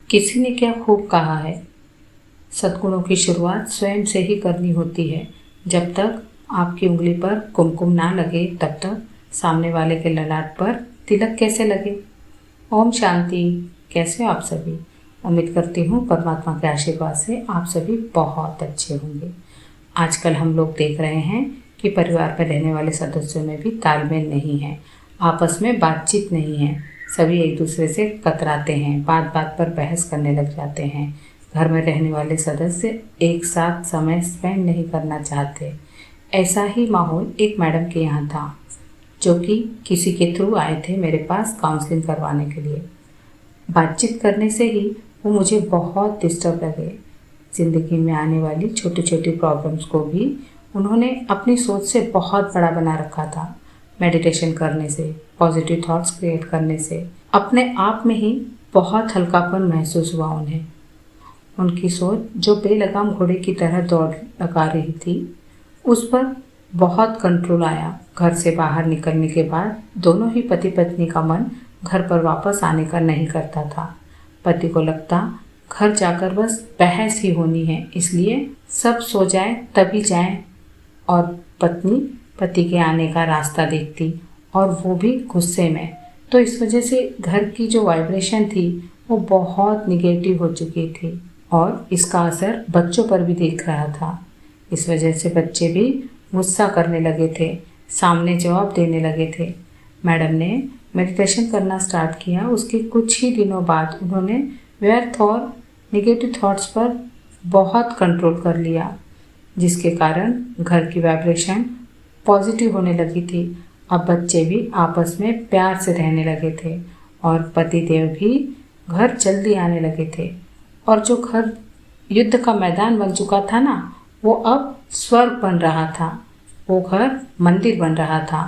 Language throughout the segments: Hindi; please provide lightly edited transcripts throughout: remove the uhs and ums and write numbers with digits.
किसी ने क्या खूब कहा है, सद्गुणों की शुरुआत स्वयं से ही करनी होती है। जब तक आपकी उंगली पर कुमकुम ना लगे तब तक सामने वाले के ललाट पर तिलक कैसे लगे। ओम शांति। कैसे हो आप सभी? उम्मीद करती हूँ परमात्मा के आशीर्वाद से आप सभी बहुत अच्छे होंगे। आजकल हम लोग देख रहे हैं कि परिवार में रहने वाले सदस्यों में भी तालमेल नहीं है, आपस में बातचीत नहीं है। सभी एक दूसरे से कतराते हैं, बात बात पर बहस करने लग जाते हैं। घर में रहने वाले सदस्य एक साथ समय स्पेंड नहीं करना चाहते। ऐसा ही माहौल एक मैडम के यहाँ था, जो कि किसी के थ्रू आए थे मेरे पास काउंसलिंग करवाने के लिए। बातचीत करने से ही वो मुझे बहुत डिस्टर्ब लगे। ज़िंदगी में आने वाली छोटी छोटी प्रॉब्लम्स को भी उन्होंने अपनी सोच से बहुत बड़ा बना रखा था। मेडिटेशन करने से, पॉजिटिव थॉट्स क्रिएट करने से अपने आप में ही बहुत हल्कापन महसूस हुआ उन्हें। उनकी सोच जो बेलगाम घोड़े की तरह दौड़ लगा रही थी, उस पर बहुत कंट्रोल आया। घर से बाहर निकलने के बाद दोनों ही पति पत्नी का मन घर पर वापस आने का नहीं करता था। पति को लगता घर जाकर बस बहस ही होनी है, इसलिए सब सो जाए तभी जाए, और पत्नी पति के आने का रास्ता देखती, और वो भी गुस्से में। तो इस वजह से घर की जो वाइब्रेशन थी वो बहुत निगेटिव हो चुकी थी, और इसका असर बच्चों पर भी दिख रहा था। इस वजह से बच्चे भी गुस्सा करने लगे थे, सामने जवाब देने लगे थे। मैडम ने मेडिटेशन करना स्टार्ट किया। उसके कुछ ही दिनों बाद उन्होंने व्यर्थ और नेगेटिव थॉट्स पर बहुत कंट्रोल कर लिया, जिसके कारण घर की वाइब्रेशन पॉजिटिव होने लगी थी। अब बच्चे भी आपस में प्यार से रहने लगे थे, और पति देव भी घर जल्दी आने लगे थे। और जो घर युद्ध का मैदान बन चुका था ना, वो अब स्वर्ग बन रहा था। वो घर मंदिर बन रहा था।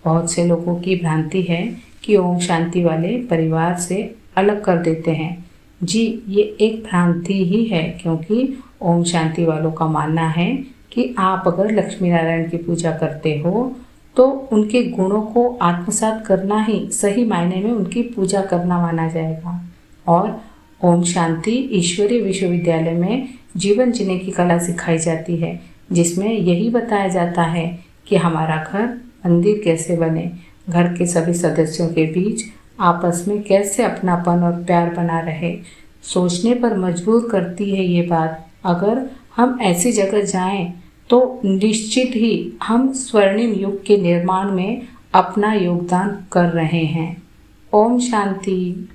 बहुत से लोगों की भ्रांति है कि ओम शांति वाले परिवार से अलग कर देते हैं। जी, ये एक भ्रांति ही है, क्योंकि ओम शांति वालों का मानना है कि आप अगर लक्ष्मी नारायण की पूजा करते हो तो उनके गुणों को आत्मसात करना ही सही मायने में उनकी पूजा करना माना जाएगा। और ओम शांति ईश्वरीय विश्वविद्यालय में जीवन जीने की कला सिखाई जाती है, जिसमें यही बताया जाता है कि हमारा घर मंदिर कैसे बने, घर के सभी सदस्यों के बीच आपस में कैसे अपनापन और प्यार बना रहे। सोचने पर मजबूर करती है ये बात। अगर हम ऐसी जगह जाएं तो निश्चित ही हम स्वर्णिम युग के निर्माण में अपना योगदान कर रहे हैं। ओम शांति।